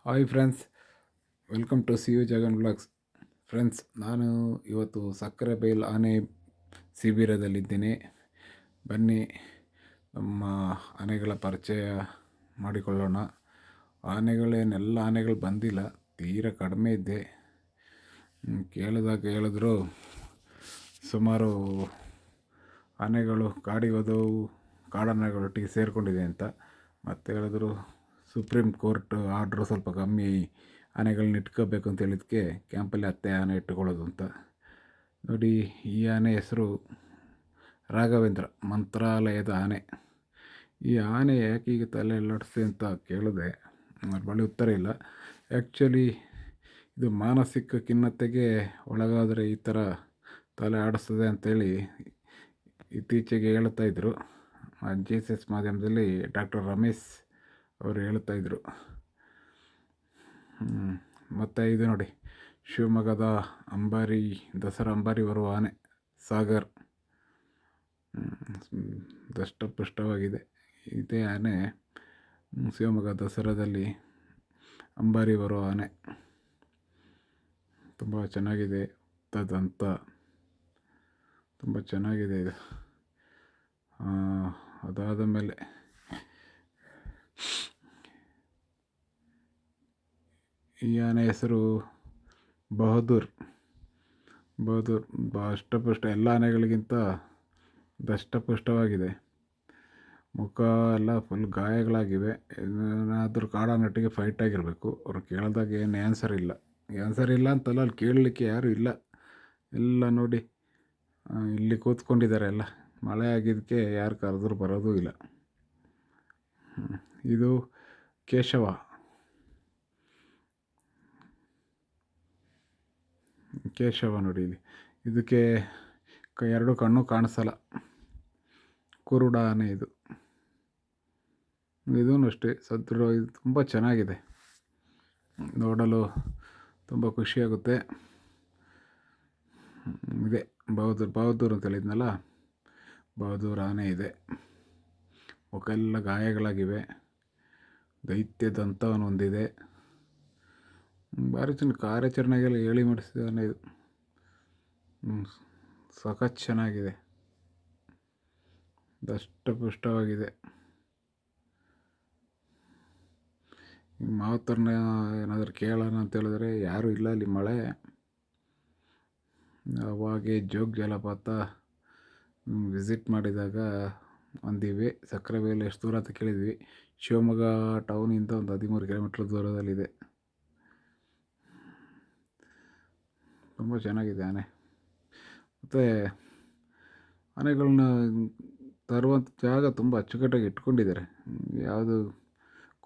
Hi friends, welcome to C U Jagan blogs. Friends, ನಾನು ಇವತ್ತು ಸಕ್ಕರೆಬೈಲ್ ಆನೆ ಶಿಬಿರದಲ್ಲಿದ್ದೀನಿ. ಬನ್ನಿ, ನಮ್ಮ ಆನೆಗಳ ಪರಿಚಯ ಮಾಡಿಕೊಳ್ಳೋಣ. ಎಲ್ಲ ಆನೆಗಳು ಬಂದಿಲ್ಲ, ತೀರ ಕಡಿಮೆ ಇದ್ದೆ. ಹೇಳಿದ್ರು ಸುಮಾರು ಆನೆಗಳು ಕಾಡಿಗೆ ಹೋದವು, ಕಾಡಾನೆಗಳೊಟ್ಟಿಗೆ ಸೇರಿಕೊಂಡಿದೆ ಅಂತ. ಮತ್ತು ಹೇಳಿದ್ರು ಸುಪ್ರೀಂ ಕೋರ್ಟ್ ಆರ್ಡ್ರು ಸ್ವಲ್ಪ ಕಮ್ಮಿ ಆನೆಗಳನ್ನ ಇಟ್ಕೋಬೇಕು ಅಂತ ಹೇಳಿದ್ದಕ್ಕೆ ಕ್ಯಾಂಪಲ್ಲಿ 10 ಆನೆ ಇಟ್ಟುಕೊಳ್ಳೋದು ಅಂತ. ನೋಡಿ, ಈ ಆನೆ ಹೆಸರು ರಾಘವೇಂದ್ರ, ಮಂತ್ರಾಲಯದ ಆನೆ. ಈ ಆನೆ ಯಾಕೆ ಈಗ ತಲೆ ಅಲ್ಲಾಡಿಸ್ತೆ ಅಂತ ಕೇಳಿದೆ, ಅದ್ರ ಬಳಿ ಉತ್ತರ ಇಲ್ಲ. ಆ್ಯಕ್ಚುಲಿ ಇದು ಮಾನಸಿಕ ಖಿನ್ನತೆಗೆ ಒಳಗಾದರೆ ಈ ಥರ ತಲೆ ಆಡಿಸ್ತದೆ ಅಂತೇಳಿ ಇತ್ತೀಚೆಗೆ ಹೇಳ್ತಾಯಿದ್ರು. GSS ಮಾಧ್ಯಮದಲ್ಲಿ ಡಾಕ್ಟರ್ ರಮೇಶ್ ಅವರು ಹೇಳ್ತಾಯಿದ್ರು. ಮತ್ತು ಇದು ನೋಡಿ, ಶಿವಮೊಗ್ಗದ ದಸರಾ ಅಂಬಾರಿ ಬರುವ ಆನೆ ಸಾಗರ್, ದಷ್ಟಪುಷ್ಟವಾಗಿದೆ. ಇದೇ ಆನೆ ಶಿವಮೊಗ್ಗ ದಸರಾದಲ್ಲಿ ಅಂಬಾರಿ ಬರುವ ಆನೆ. ತುಂಬ ಚೆನ್ನಾಗಿದೆ, ದಂತ ತುಂಬ ಚೆನ್ನಾಗಿದೆ ಇದು. ಅದಾದ ಮೇಲೆ ಈ ಆನೆ ಹೆಸರು ಬಹದ್ದೂರ್. ದಷ್ಟಪುಷ್ಟ, ಎಲ್ಲ ಆನೆಗಳಿಗಿಂತ ದಷ್ಟಪುಷ್ಟವಾಗಿದೆ. ಮುಖ ಎಲ್ಲ ಫುಲ್ ಗಾಯಗಳಾಗಿವೆ. ಏನಾದರೂ ಕಾಡಾನೊಟ್ಟಿಗೆ ಫೈಟ್ ಆಗಿರಬೇಕು. ಅವ್ರು ಕೇಳಿದಾಗ ಏನು ಆನ್ಸರ್ ಇಲ್ಲ ಅಂತಲ್ಲ, ಅಲ್ಲಿ ಕೇಳಲಿಕ್ಕೆ ಯಾರೂ ಇಲ್ಲ. ಎಲ್ಲ ನೋಡಿ, ಇಲ್ಲಿ ಕೂತ್ಕೊಂಡಿದ್ದಾರೆ. ಎಲ್ಲ ಮಳೆ ಆಗಿದ್ದಕ್ಕೆ ಯಾರು ಕರೆದ್ರೂ ಬರೋದೂ ಇಲ್ಲ. ಇದು ಕೇಶವ. ನೋಡಿ, ಇದಕ್ಕೆ ಎರಡು ಕಣ್ಣು ಕಾಣಿಸಲ್ಲ, ಕುರುಡ ಆನೆ ಇದು. ಇದೂ ಅಷ್ಟೇ ಸದೃಢ, ಇದು ತುಂಬ ಚೆನ್ನಾಗಿದೆ, ನೋಡಲು ತುಂಬ ಖುಷಿಯಾಗುತ್ತೆ. ಇದೆ ಬಹದ್ದೂರ್ ಅಂತ ಹೇಳಿದ್ನಲ್ಲ, ಬಹದ್ದೂರ್ ಆನೆ ಇದೆ. ಮುಖ ಎಲ್ಲ ಗಾಯಗಳಾಗಿವೆ, ದೈತ್ಯದಂತವನ್ನು ಹೊಂದಿದೆ. ಭಾರಿ ಕಾರ್ಯಾಚರಣೆಗೆಲ್ಲ ಹೇಳಿ ಮಾಡಿಸಿದಾನೆ ಇದು. ಸಖತ್ ಚೆನ್ನಾಗಿದೆ, ದಷ್ಟಪುಷ್ಟವಾಗಿದೆ. ಮಾವತ್ತರನ್ನ ಏನಾದರೂ ಕೇಳೋಣ ಅಂತ ಹೇಳಿದ್ರೆ ಯಾರೂ ಇಲ್ಲ, ಅಲ್ಲಿ ಮಳೆ. ಅವಾಗೆ ಜೋಗ ಜಲಪಾತ ವಿಸಿಟ್ ಮಾಡಿದಾಗ ಅಂದಿವಿ. ಸಕ್ಕರೆಬೈಲು ಎಷ್ಟು ದೂರ ಅಂತ ಕೇಳಿದ್ವಿ. ಶಿವಮೊಗ್ಗ ಟೌನಿಂದ ಒಂದು 13 ಕಿಲೋಮೀಟ್ರ್ ದೂರದಲ್ಲಿದೆ. ತುಂಬ ಚೆನ್ನಾಗಿದೆ ಆನೆ. ಮತ್ತು ಆನೆಗಳನ್ನ ತರುವಂಥ ಜಾಗ ತುಂಬ ಅಚ್ಚುಕಟ್ಟಾಗಿ ಇಟ್ಕೊಂಡಿದ್ದಾರೆ. ಯಾವುದು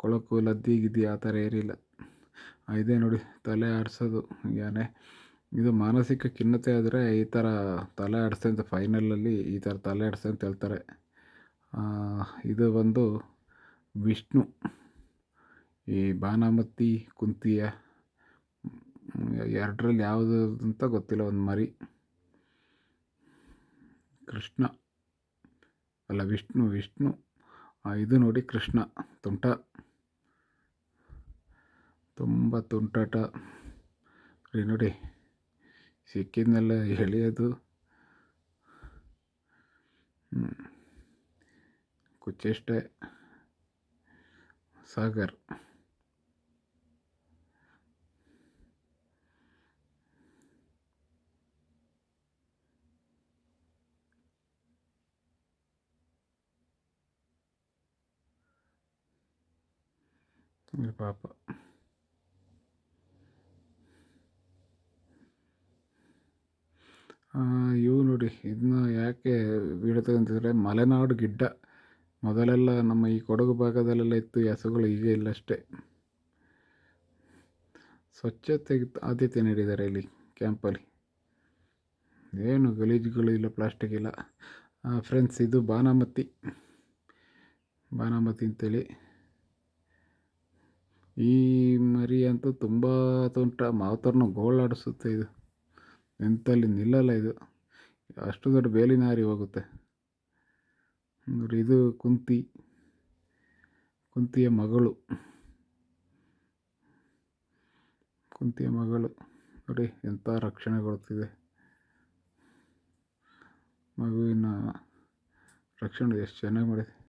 ಕೊಳಕು ಲದ್ದಿ ಗಿದ್ದಿ ಆ ಥರ ಏನಿಲ್ಲ. ಇದೇ ನೋಡಿ, ತಲೆ ಆಡಿಸೋದು ಈ ಆನೆ. ಇದು ಮಾನಸಿಕ ಖಿನ್ನತೆ ಆದರೆ ಈ ಥರ ತಲೆ ಆಡಿಸ್ತೆ ಅಂತ, ಫೈನಲಲ್ಲಿ ಈ ಥರ ತಲೆ ಆಡಿಸ್ತೆ ಅಂತ ಹೇಳ್ತಾರೆ. ಇದು ಬಂದು ವಿಷ್ಣು, ಈ ಬಾನಮತಿ ಕುಂತಿಯ ಎರಡರಲ್ಲಿ ಯಾವುದು ಅಂತ ಗೊತ್ತಿಲ್ಲ, ಒಂದು ಮರಿ. ಕೃಷ್ಣ ಅಲ್ಲ, ವಿಷ್ಣು. ಇದು ನೋಡಿ ಕೃಷ್ಣ, ತುಂಟ, ತುಂಬ ತುಂಟಾಟ. ನೋಡಿ, ಸಿಕ್ಕಿದ್ನೆಲ್ಲ ಎಳೆಯೋದು. ಕುಚ್ಚೆಷ್ಟೆ. ಸಾಗರ್, ಪಾಪ. ಇವು ನೋಡಿ, ಇದನ್ನ ಯಾಕೆ ಬೀಳುತ್ತದೆ ಅಂತಂದರೆ, ಮಲೆನಾಡು ಗಿಡ್ಡ. ಮೊದಲೆಲ್ಲ ನಮ್ಮ ಈ ಕೊಡಗು ಭಾಗದಲ್ಲೆಲ್ಲ ಇತ್ತು, ಈ ಹಸುಗಳು ಈಗ ಇಲ್ಲಷ್ಟೇ. ಸ್ವಚ್ಛತೆಗೆ ಆದ್ಯತೆ ನೀಡಿದ್ದಾರೆ ಇಲ್ಲಿ ಕ್ಯಾಂಪಲ್ಲಿ. ಏನು ಗಲೀಜುಗಳು ಇಲ್ಲ, ಪ್ಲಾಸ್ಟಿಕ್ ಇಲ್ಲ. ಫ್ರೆಂಡ್ಸ್, ಇದು ಬಾನಮತಿ ಅಂತೇಳಿ. ಈ ಮರಿ ಅಂತೂ ತುಂಬ ತುಂಟ, ಮಾವತರನ್ನ ಗೋಳಾಡಿಸುತ್ತೆ ಇದು. ನಿಂತಲ್ಲಿ ನಿಲ್ಲಲ್ಲ ಇದು, ಅಷ್ಟು ದೊಡ್ಡ ಬೇಲಿನ ಹಾರಿ ಹೋಗುತ್ತೆ ನೋಡಿ. ಇದು ಕುಂತಿಯ ಮಗಳು. ಕುಂತಿಯ ಮಗಳು ನೋಡಿ ಎಂಥ ರಕ್ಷಣೆ ಕೊಡ್ತಿದೆ. ಮಗುವಿನ ರಕ್ಷಣೆ ಎಷ್ಟು ಚೆನ್ನಾಗಿ ಮಾಡಿದೆ.